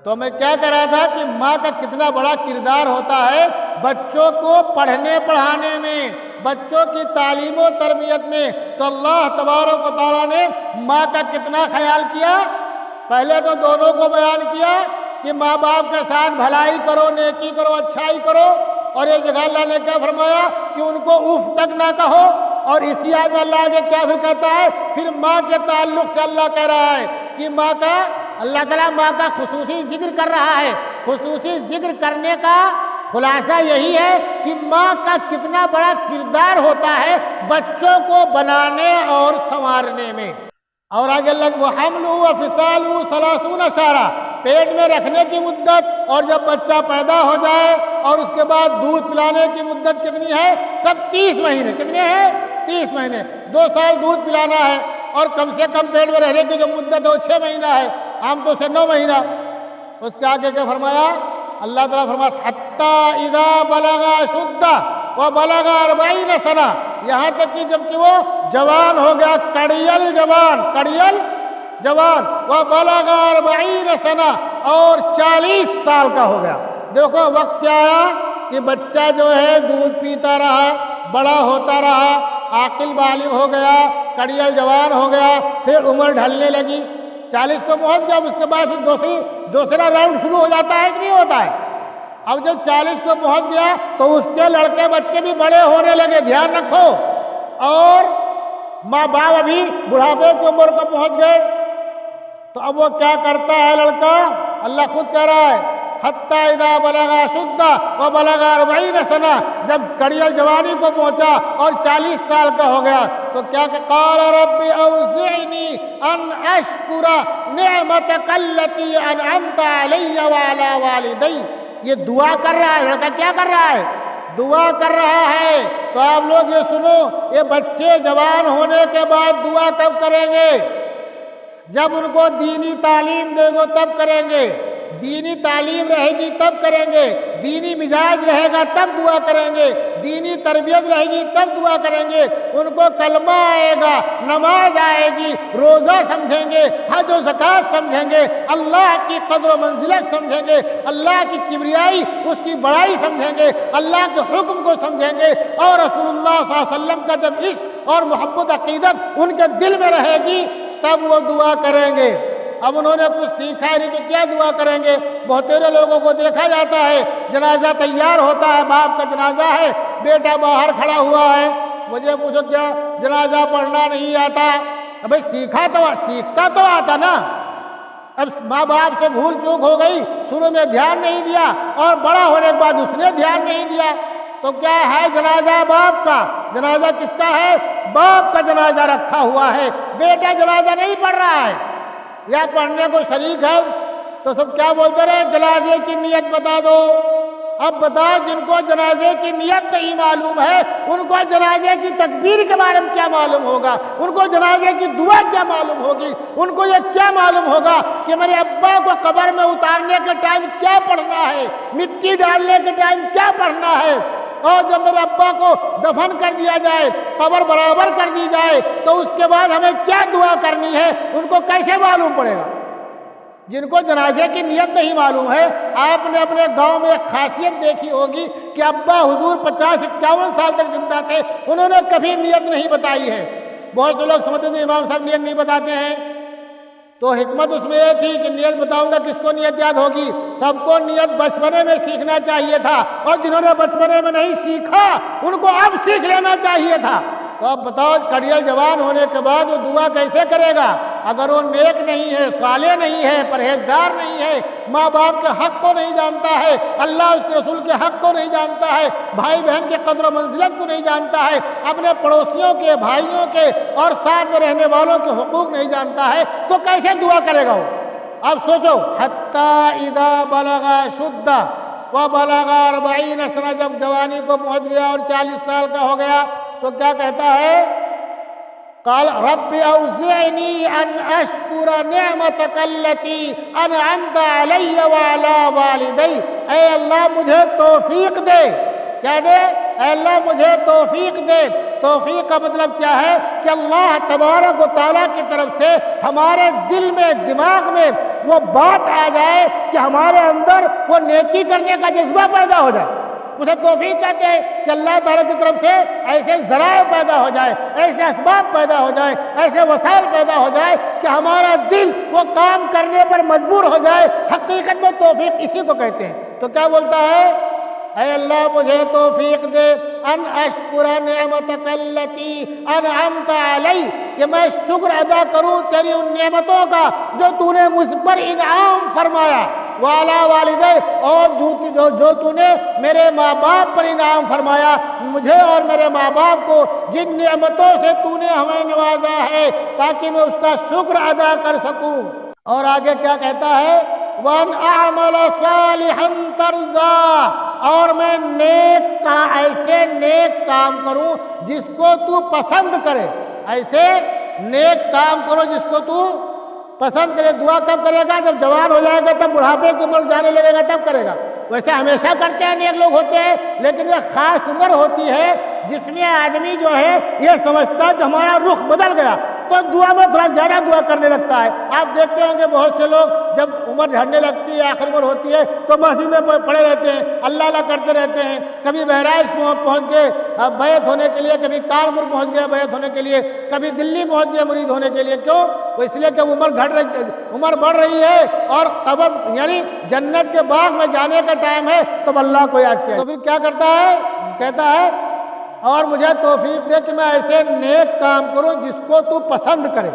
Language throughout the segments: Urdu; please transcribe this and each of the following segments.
تو میں کیا کہہ رہا تھا کہ ماں کا کتنا بڑا کردار ہوتا ہے بچوں کو پڑھنے پڑھانے میں، بچوں کی تعلیم و تربیت میں۔ تو اللہ تبارک و تعالیٰ نے ماں کا کتنا خیال کیا۔ پہلے تو دونوں کو بیان کیا کہ ماں باپ کے ساتھ بھلائی کرو، نیکی کرو، اچھائی کرو، اور یہ جگہ اللہ نے کیا فرمایا کہ ان کو اف تک نہ کہو۔ اور اسی آیت میں اللہ آگے کیا پھر کہتا ہے، پھر ماں کے تعلق سے اللہ کہہ رہا ہے کہ ماں کا، اللہ تعالیٰ ماں کا خصوصی ذکر کر رہا ہے۔ خصوصی ذکر کرنے کا خلاصہ یہی ہے کہ ماں کا کتنا بڑا کردار ہوتا ہے بچوں کو بنانے اور سنوارنے میں۔ اور آگے وَحَمْلُهُ وَفِصَالُهُ 30 شهرًا، پیٹ میں رکھنے کی مدت، اور جب بچہ پیدا ہو جائے اور اس کے بعد دودھ پلانے کی مدت کتنی ہے؟ سب 30 مہینے۔ کتنے ہیں؟ 30 مہینے۔ 2 سال دودھ پلانا ہے، اور کم سے کم پیٹ میں رہنے کی جو مدت ہے وہ 6 مہینہ ہے، عام طور سے 9 مہینہ۔ اس کے آگے کیا فرمایا؟ اللہ تعالیٰ فرمایا حَتَّى إِذَا بَلَغَ أَشُدَّهُ وَبَلَغَ 40 سنة، یہاں تک کہ جب کہ وہ جوان ہو گیا، کڑیل جوان، وَبَلَغَ 40 سنة، اور 40 سال کا ہو گیا۔ دیکھو وقت کیا آیا کہ بچہ جو ہے دودھ پیتا رہا، بڑا ہوتا رہا، عاقل بالغ ہو گیا، کڑیل جوان ہو گیا، پھر عمر ڈھلنے لگی، 40 کو پہنچ گیا۔ اب اس کے بعد پھر دوسرا راؤنڈ شروع ہو جاتا ہے کہ نہیں ہوتا ہے؟ اب جب 40 کو پہنچ گیا تو اس کے لڑکے بچے بھی بڑے ہونے لگے، دھیان رکھو، اور ماں باپ ابھی بڑھاپے کی عمر کو پہنچ گئے۔ تو اب وہ کیا کرتا ہے لڑکا؟ اللہ خود کہہ رہا ہے حَتَّى إِذَا بَلَغَ أَشُدَّهُ وَبَلَغَ 40 سنة، جب کڑیل جوانی کو پہنچا اور 40 سال کا ہو گیا تو کیا کہ قَالَ رَبِّ أَوْزِعْنِي أَنْ أَشْكُرَ نِعْمَتَكَ الَّتِي أَنْعَمْتَ عَلَيَّ وَعَلَى وَالِدَيَّ۔ یہ دعا کر رہا ہے لڑکا، کیا کر رہا ہے؟ دعا کر رہا ہے۔ تو آپ لوگ یہ سنو، یہ بچے جوان ہونے کے بعد دعا کب کریں گے؟ جب ان کو دینی تعلیم دے گو تب کریں گے، دینی تعلیم رہے گی تب کریں گے، دینی مزاج رہے گا تب دعا کریں گے، دینی تربیت رہے گی تب دعا کریں گے۔ ان کو کلمہ آئے گا، نماز آئے گی، روزہ سمجھیں گے، حج و زکوٰۃ سمجھیں گے، اللہ کی قدر و منزلت سمجھیں گے، اللہ کی کبریائی، اس کی بڑائی سمجھیں گے، اللہ کے حکم کو سمجھیں گے، اور رسول اللہ صلی اللہ علیہ وسلم کا جب عشق اور محبت عقیدت ان کے دل میں رہے گی تب وہ دعا کریں گے۔ اب انہوں نے کچھ سیکھا ہی نہیں تو کیا دعا کریں گے؟ بہت سارے لوگوں کو دیکھا جاتا ہے، جنازہ تیار ہوتا ہے، باپ کا جنازہ ہے، بیٹا باہر کھڑا ہوا ہے، مجھے پوچھو کیا جنازہ پڑھنا نہیں آتا؟ بھائی سیکھتا تو آتا نا۔ اب ماں باپ سے بھول چوک ہو گئی، شروع میں دھیان نہیں دیا، اور بڑا ہونے کے بعد اس نے دھیان نہیں دیا، تو کیا ہے؟ جنازہ باپ کا۔ جنازہ کس کا ہے؟ باپ کا جنازہ رکھا ہوا ہے، بیٹا جنازہ نہیں پڑھ رہا ہے یا پڑھنے کو شریک ہے، تو سب کیا بولتے رہے؟ جنازے کی نیت بتا دو۔ اب بتاؤ، جن کو جنازے کی نیت نہیں معلوم ہے ان کو جنازے کی تکبیر کے بارے میں کیا معلوم ہوگا؟ ان کو جنازے کی دعا کیا معلوم ہوگی؟ ان کو یہ کیا معلوم ہوگا کہ میرے ابا کو قبر میں اتارنے کے ٹائم کیا پڑھنا ہے، مٹی ڈالنے کے ٹائم کیا پڑھنا ہے، اور جب میرے ابا کو دفن کر دیا جائے، قبر برابر کر دی جائے تو اس کے بعد ہمیں کیا دعا کرنی ہے، ان کو کیسے معلوم پڑے گا؟ جن کو جنازے کی نیت نہیں معلوم ہے۔ آپ نے اپنے گاؤں میں ایک خاصیت دیکھی ہوگی کہ ابا حضور 50-51 سال تک زندہ تھے، انہوں نے کبھی نیت نہیں بتائی ہے۔ بہت سے لوگ سمجھتے ہیں امام صاحب نیت نہیں بتاتے ہیں، تو حکمت اس میں یہ تھی کہ نیت بتاؤں گا کس کو نیت یاد ہوگی؟ سب کو نیت بچپنے میں سیکھنا چاہیے تھا، اور جنہوں نے بچپنے میں نہیں سیکھا ان کو اب سیکھ لینا چاہیے تھا۔ تو اب بتاؤ، کڑیل جوان ہونے کے بعد وہ دعا کیسے کرے گا اگر وہ نیک نہیں ہے، صالح نہیں ہے، پرہیزگار نہیں ہے، ماں باپ کے حق کو نہیں جانتا ہے، اللہ اس کے رسول کے حق کو نہیں جانتا ہے، بھائی بہن کے قدر و منزلت کو نہیں جانتا ہے، اپنے پڑوسیوں کے، بھائیوں کے اور ساتھ میں رہنے والوں کے حقوق نہیں جانتا ہے، تو کیسے دعا کرے گا وہ؟ اب سوچو، حَتَّى إِذَا بَلَغَ أَشُدَّهُ وَبَلَغَ 40 سنة، جب جوانی کو پہنچ گیا اور 40 سال کا ہو گیا تو کیا کہتا ہے؟ قال رب اوزعنی ان اشکر نعمتک التی انعمت علی وعلی والدی، اے اللہ مجھے توفیق دے، کیا دے؟ اے اللہ مجھے توفیق دے، توفیق کا مطلب کیا ہے کہ اللہ تبارک و تعالیٰ کی طرف سے ہمارے دل میں دماغ میں وہ بات آ جائے کہ ہمارے اندر وہ نیکی کرنے کا جذبہ پیدا ہو جائے. اسے توفیق کہتے ہیں کہ اللہ تعالیٰ کی طرف سے ایسے ذرائع پیدا ہو جائے، ایسے اسباب پیدا ہو جائے، ایسے وسائل پیدا ہو جائے کہ ہمارا دل وہ کام کرنے پر مجبور ہو جائے. حقیقت میں توفیق اسی کو کہتے ہیں. تو کیا بولتا ہے؟ اے اللہ مجھے توفیق دے ان اشکر نعمتک التی انعمت علی، کہ میں شکر ادا کروں تیری ان نعمتوں کا جو تو نے مجھ پر انعام فرمایا، والا والدے، اور جو تو نے میرے ماں باپ پر انعام فرمایا، مجھے اور میرے ماں باپ کو جن نعمتوں سے تو نے ہمیں نوازا ہے تاکہ میں اس کا شکر ادا کر سکوں. اور آگے کیا کہتا ہے؟ وَأَنْ أَعْمَلَ صَالِحًا تَرْضَىٰ، اور میں ایسے نیک کام کروں جس کو تو پسند کرے. ایسے نیک کام کرو جس کو تو پسند کرے. دعا کب کرے گا؟ جب جوان ہو جائے گا، تب بڑھاپے کی عمر جانے لگے گا تب کرے گا. ویسے ہمیشہ کرتے ہیں، نیک لوگ ہوتے ہیں، لیکن یہ خاص عمر ہوتی ہے جس میں آدمی جو ہے یہ سمجھتا ہے کہ ہمارا رخ بدل گیا تو دعا میں تھوڑا زیادہ دعا کرنے لگتا ہے. آپ دیکھتے ہوں گے بہت سے لوگ جب عمر جھڑنے لگتی ہے، آخر عمر ہوتی ہے، تو مسجد میں پڑے رہتے ہیں، اللہ اللہ کرتے رہتے ہیں. کبھی بہرائچ پہنچ گئے بیعت ہونے کے لیے، کبھی کانپور پہنچ گئے بیعت ہونے کے لیے، کبھی دلی پہنچ گئے مرید ہونے کے لیے. کیوں؟ وہ اس لیے کہ عمر بڑھ رہی ہے اور قبر یعنی جنت کے باغ میں جانے کا ٹائم ہے، تب اللہ کو یاد کیا. تو پھر کیا کرتا ہے؟ کہتا ہے اور مجھے توفیق دے کہ میں ایسے نیک کام کروں جس کو تو پسند کرے.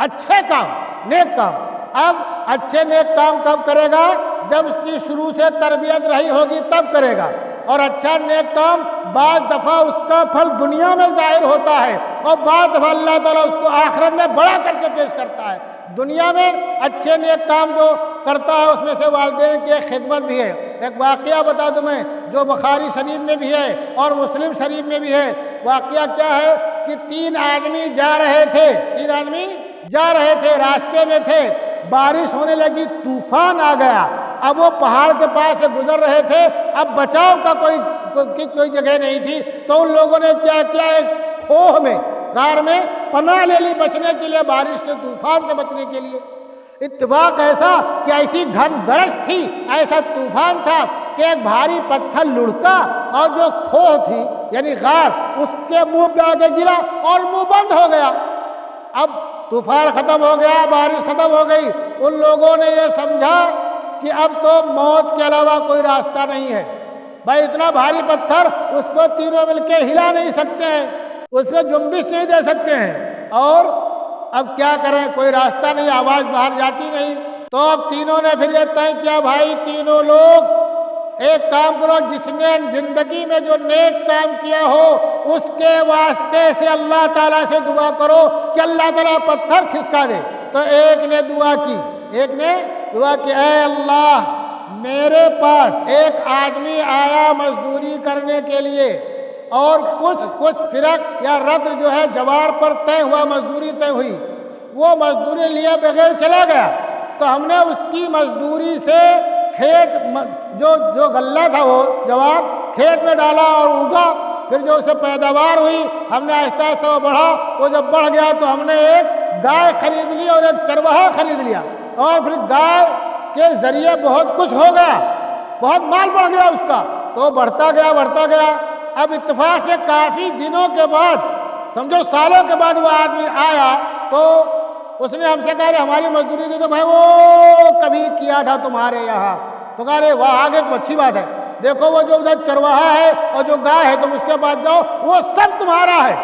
اچھے کام، نیک کام. اب اچھے نیک کام کب کرے گا؟ جب اس کی شروع سے تربیت رہی ہوگی تب کرے گا. اور اچھا نیک کام بعض دفعہ اس کا پھل دنیا میں ظاہر ہوتا ہے اور بعض دفعہ اللہ تعالیٰ اس کو آخرت میں بڑا کر کے پیش کرتا ہے. دنیا میں اچھے نیک کام جو کرتا ہے اس میں سے والدین کی ایک خدمت بھی ہے. ایک واقعہ بتا دوں میں جو بخاری شریف میں بھی ہے اور مسلم شریف میں بھی ہے. واقعہ کیا ہے کہ تین آدمی جا رہے تھے، راستے میں تھے، بارش ہونے لگی، طوفان آ گیا. اب وہ پہاڑ کے پاس سے گزر رہے تھے، اب بچاؤ کا کوئی جگہ نہیں تھی، تو ان لوگوں نے کیا کیا، ایک کھوہ میں، غار میں پناہ لے لی بچنے کے لیے، بارش سے، طوفان سے بچنے کے لیے. اتفاق ایسا کہ ایسی گھن گرج تھی، ایسا طوفان تھا کہ ایک بھاری پتھر لڑکا اور جو کھوہ تھی یعنی غار اس کے منہ پہ آ کے گرا اور منہ بند ہو گیا. اب طوفان ختم ہو گیا، بارش ختم ہو گئی. ان لوگوں نے یہ سمجھا کہ اب تو موت کے علاوہ کوئی راستہ نہیں ہے. بھائی اتنا بھاری پتھر، اس کو تینوں مل کے ہلا نہیں سکتے ہیں، اس میں جنبش نہیں دے سکتے ہیں، اور اب کیا کریں، کوئی راستہ نہیں، آواز باہر جاتی نہیں. تو اب تینوں نے پھر یہ طے کیا، بھائی تینوں لوگ ایک کام کرو، جس نے زندگی میں جو نیک کام کیا ہو اس کے واسطے سے اللہ تعالیٰ سے دعا کرو کہ اللہ تعالیٰ پتھر کھسکا دے. تو ایک نے دعا کی، اے اللہ میرے پاس ایک آدمی آیا مزدوری کرنے کے لیے اور کچھ فرق یا رطل جو ہے جوار پر طے ہوا، مزدوری طے ہوئی، وہ مزدوری لیا بغیر چلا گیا. تو ہم نے اس کی مزدوری سے کھیت جو غلہ تھا وہ جوار کھیت میں ڈالا اور اگا. پھر جو اسے پیداوار ہوئی، ہم نے آہستہ آہستہ وہ بڑھا. وہ جب بڑھ گیا تو ہم نے ایک گائے خرید لی اور ایک چرواہا خرید لیا، اور پھر گائے کے ذریعے بہت کچھ ہو گیا، بہت مال بڑھ گیا اس کا. تو بڑھتا گیا. اب اتفاق سے کافی دنوں کے بعد، سمجھو سالوں کے بعد، وہ آدمی آیا تو اس نے ہم سے کہا ہماری مزدوری دے دو. بھائی وہ کبھی کیا تھا تمہارے یہاں. تو کہا رہے وہاں آگے تو اچھی بات ہے، دیکھو وہ جو ادھر چرواہا ہے اور جو گائے ہے تم اس کے پاس جاؤ، وہ سب تمہارا ہے.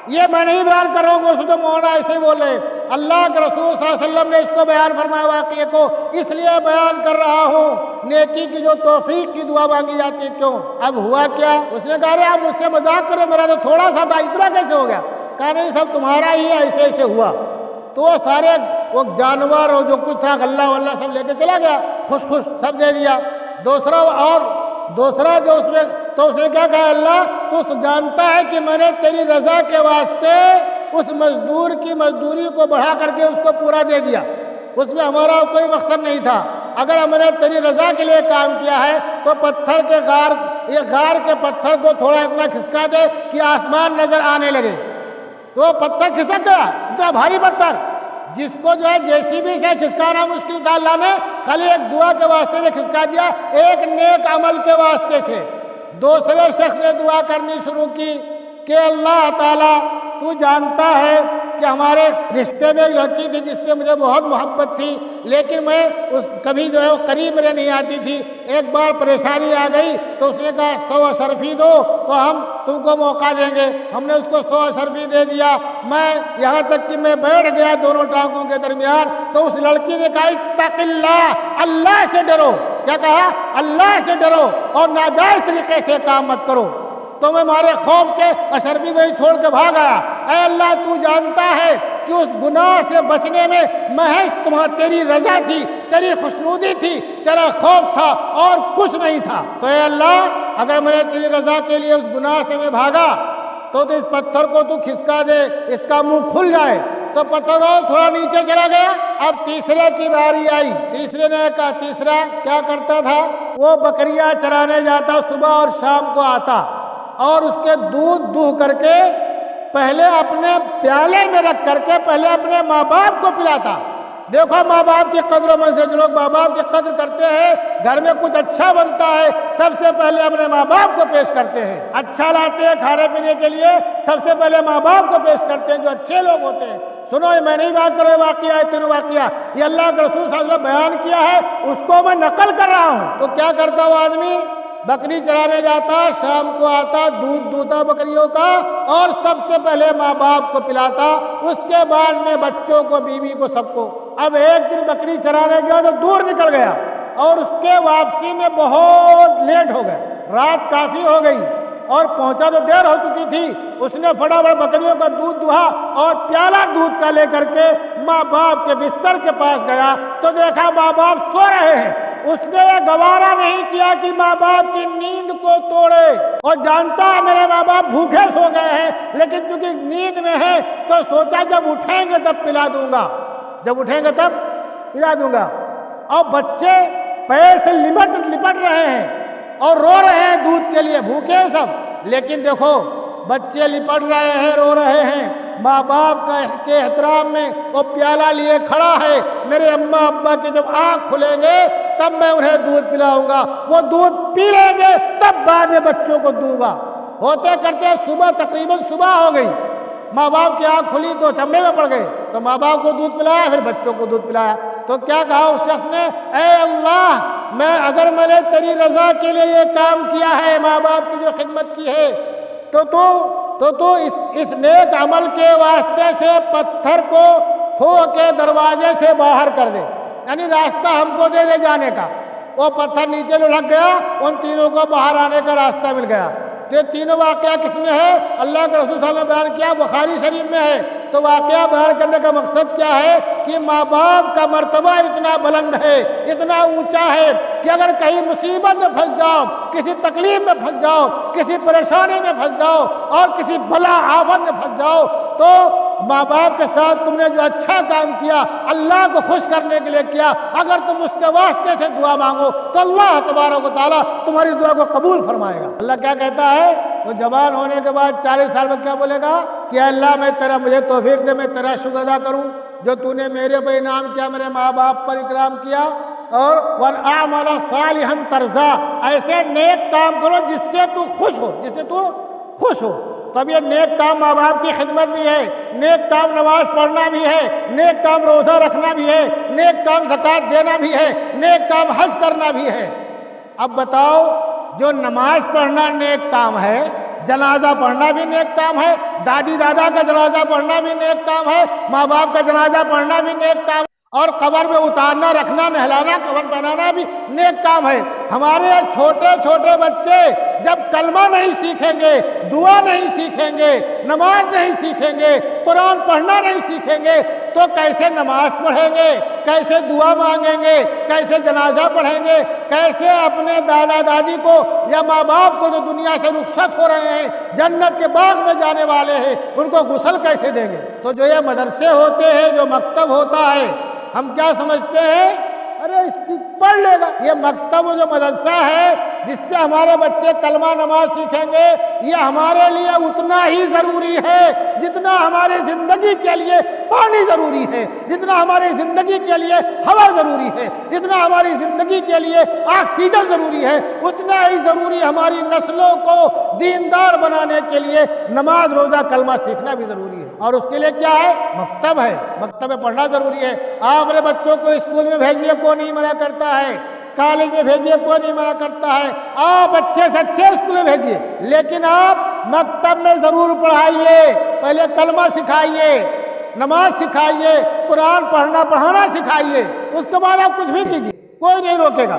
یہ میں نہیں بیان کر رہا ہوں، وہ تو مولانا ایسے ہی بول رہے. اللہ کے رسول صلی اللہ علیہ وسلم نے اس کو بیان فرمایا واقعے کو، اس لیے بیان کر رہا ہوں. نیکی کی جو توفیق کی دعا مانگی جاتی ہے، کیوں؟ اب ہوا کیا؟ اس نے کہا آپ مجھ سے مذاق کرو، میرا تو تھوڑا سا تھا، اتنا کیسے ہو گیا؟ کہا نہیں سب تمہارا ہی ہے، ایسے ہوا. تو وہ سارے وہ جانور اور جو کچھ تھا غلہ ولہ سب لے کے چلا گیا، خوش سب دے دیا. دوسرا جو اس میں، تو اس نے کیا کہا، اللہ تو جانتا ہے کہ میں نے تیری رضا کے واسطے اس مزدور کی مزدوری کو بڑھا کر کے اس کو پورا دے دیا، اس میں ہمارا کوئی مقصد نہیں تھا. اگر ہم نے تیری رضا کے لیے کام کیا ہے تو پتھر کے غار یہ غار کے پتھر کو تھوڑا اتنا کھسکا دے کہ آسمان نظر آنے لگے، تو پتھر کھسک گیا، اتنا بھاری پتھر جس کو جو ہے JCB سے کھسکانا مشکل تھا، اللہ نے خالی ایک دعا کے واسطے سے کھسکا دیا، ایک نیک عمل کے واسطے سے۔ دوسرے شخص نے دعا کرنی شروع کی کہ اللہ تعالیٰ تو جانتا ہے کہ ہمارے رشتے میں ایک لڑکی تھی جس سے مجھے بہت محبت تھی، لیکن میں کبھی جو ہے وہ قریب میرے نہیں آتی تھی، ایک بار پریشانی آ گئی تو اس نے کہا 100 اشرفی دو تو ہم تم کو موقع دیں گے، ہم نے اس کو 100 اشرفی دے دیا، میں یہاں تک کہ میں بیٹھ گیا دونوں ٹانگوں کے درمیان، تو اس لڑکی نے کہا اتق اللہ، اللہ سے ڈرو، کیا کہا؟ اللہ سے ڈرو اور ناجائز طریقے سے کام مت کرو، تو میں مارے خوف کے اشرفی وہی چھوڑ کے بھاگ آیا۔ اے اللہ تو جانتا ہے کہ اس گناہ سے بچنے میں محض تیری رضا تھی، تیری خوشنودی تھی، تیرا خوف تھا اور کچھ نہیں تھا، تو اے اللہ اگر میں نے تیری رضا کے لیے اس گناہ سے میں بھاگا تو اس پتھر کو تو کھسکا دے، اس کا منہ کھل جائے، تو پتھر اور تھوڑا نیچے چلا گیا۔ اب تیسرے کی باری آئی، تیسرے نے کہا، تیسرا کیا کرتا تھا؟ وہ بکریاں چرانے جاتا، صبح اور شام کو آتا اور اس کے دودھ دوہ کر کے پہلے اپنے پیالے میں رکھ کر کے پہلے اپنے ماں باپ کو پلاتا۔ دیکھو ماں باپ کی قدر و منزلت، جو لوگ ماں باپ کی قدر کرتے ہیں، گھر میں کچھ اچھا بنتا ہے سب سے پہلے اپنے ماں باپ کو پیش کرتے ہیں، اچھا لاتے ہیں کھانے پینے کے لیے سب سے پہلے ماں باپ کو پیش کرتے ہیں جو اچھے لوگ ہوتے ہیں۔ سنو میں نہیں بات کر رہا واقعہ ہے، تینوں واقعہ یہ اللہ کے رسول صلی اللہ علیہ وسلم بیان کیا ہے، اس کو میں نقل کر رہا ہوں۔ تو کیا کرتا وہ آدمی؟ بکری چرانے جاتا، شام کو آتا، دودھ دوتا بکریوں کا اور سب سے پہلے ماں باپ کو پلاتا، اس کے بعد میں بچوں کو، بیوی کو، سب کو۔ اب ایک دن بکری چرانے گیا تو دور نکل گیا اور اس کے واپسی میں بہت لیٹ ہو گیا، رات کافی ہو گئی اور پہنچا تو دیر ہو چکی تھی۔ اس نے فٹافٹ بکریوں کا دودھ دہا اور پیالہ دودھ کا لے کر کے ماں باپ کے بستر کے پاس گیا تو دیکھا ماں باپ سو رہے ہیں۔ اس نے یہ گوارا نہیں کیا کہ ماں باپ کی نیند کو توڑے، اور جانتا ہے میرے ماں باپ بھوکے سو گئے ہیں لیکن چونکہ نیند میں ہے تو سوچا جب اٹھیں گے تب پلا دوں گا، جب اٹھیں گے تب پلا دوں گا۔ اور بچے پیر سے لپٹ رہے ہیں اور رو رہے ہیں دودھ کے لیے، بھوکے ہیں سب، لیکن دیکھو بچے لپٹ رہے ہیں، رو رہے ہیں، ماں باپ کے احترام میں وہ پیالہ لیے کھڑا ہے، میرے اماں ابا کے جب آنکھ کھلیں گے تب میں انہیں دودھ پلاؤں گا، وہ دودھ پی لیں گے تب بعد میں بچوں کو دوں گا۔ ہوتے کرتے صبح تقریباً صبح ہو گئی، ماں باپ کی آنکھ کھلی تو چمبے میں پڑ گئے، تو ماں باپ کو دودھ پلایا، پھر بچوں کو دودھ پلایا۔ تو کیا کہا اس شخص نے؟ اے اللہ اگر میں نے تیری رضا کے لیے یہ کام کیا ہے، ماں باپ کی جو خدمت کی ہے، تو اس نیک عمل کے واسطے سے پتھر کو کھو کے دروازے سے باہر کر دے، یعنی راستہ ہم کو دے جانے کا۔ وہ پتھر نیچے لڑک گیا، ان تینوں کو باہر آنے کا راستہ مل گیا۔ یہ تینوں واقعہ کس میں ہے؟ اللہ کے رسول صلی اللہ علیہ وسلم نے بیان کیا، بخاری شریف میں ہے۔ تو واقعہ بیان کرنے کا مقصد کیا ہے کہ ماں باپ کا مرتبہ اتنا بلند ہے، اتنا اونچا ہے کہ اگر کہیں مصیبت میں پھنس جاؤ، کسی تکلیف میں پھنس جاؤ، کسی پریشانی میں پھنس جاؤ اور کسی بلا آفت میں پھنس جاؤ تو ماں باپ کے ساتھ تم نے جو اچھا کام کیا، اللہ کو خوش کرنے کے لیے کیا، اگر تم اس کے واسطے سے دعا مانگو تو اللہ تبارک و تعالیٰ تمہاری دعا کو قبول فرمائے گا۔ اللہ کیا کہتا ہے؟ وہ جوان ہونے کے بعد 40 سال میں کیا بولے گا کہ اللہ مجھے توفیق دے، میں تیرا شکر ادا کروں جو تو نے میرے پر انعام کیا، میرے ماں باپ پر اکرام کیا، اور وَالْأَعْمَلَ صَالِحًا تَرْضَىٰ، ایسے نیک کام کرو جس سے تو خوش ہو، جس سے تو خوش ہو۔ تو اب یہ نیک کام ماں باپ کی خدمت بھی ہے، نیک کام نماز پڑھنا بھی ہے، نیک کام روزہ رکھنا بھی ہے، نیک کام زکوٰۃ دینا بھی ہے، نیک کام حج کرنا بھی ہے۔ اب بتاؤ، جو نماز پڑھنا نیک کام ہے، جنازہ پڑھنا بھی نیک کام ہے، دادی دادا کا جنازہ پڑھنا بھی نیک کام ہے، ماں باپ کا جنازہ پڑھنا بھی نیک کام ہے، اور قبر میں اتارنا، رکھنا، نہلانا، کفن پہنانا بھی نیک کام ہے۔ ہمارے چھوٹے چھوٹے بچے جب کلمہ نہیں سیکھیں گے، دعا نہیں سیکھیں گے، نماز نہیں سیکھیں گے، قرآن پڑھنا نہیں سیکھیں گے تو کیسے نماز پڑھیں گے، کیسے دعا مانگیں گے، کیسے جنازہ پڑھیں گے، کیسے اپنے دادا دادی کو یا ماں باپ کو جو دنیا سے رخصت ہو رہے ہیں، جنت کے باغ میں جانے والے ہیں، ان کو غسل کیسے دیں گے؟ تو جو یہ مدرسے ہوتے ہیں، جو مکتب ہوتا ہے، ہم کیا سمجھتے ہیں؟ ارے اس کی پڑھ لے گا، یہ مکتب و جو مدرسہ ہے جس سے ہمارے بچے کلمہ نماز سیکھیں گے، یہ ہمارے لیے اتنا ہی ضروری ہے جتنا ہماری زندگی کے لیے پانی ضروری ہے، جتنا ہماری زندگی کے لیے ہوا ضروری ہے، جتنا ہماری زندگی کے لیے آکسیجن ضروری ہے، اتنا ہی ضروری ہماری نسلوں کو دیندار بنانے کے لیے نماز، روزہ، کلمہ سیکھنا بھی ضروری ہے۔ اور اس کے لیے کیا ہے؟ مکتب ہے، مکتب میں پڑھنا ضروری ہے۔ آپ اپنے بچوں کو اسکول میں بھیجیے، کوئی نہیں منع کرتا ہے، کالج میں بھیجیے، کوئی نہیں منع کرتا ہے، آپ اچھے سے اچھے اسکول میں بھیجیے، لیکن آپ مکتب میں ضرور پڑھائیے، پہلے کلمہ سکھائیے، نماز سکھائیے، قرآن پڑھنا پڑھانا سکھائیے، اس کے بعد آپ کچھ بھی کیجیے، کوئی نہیں روکے گا۔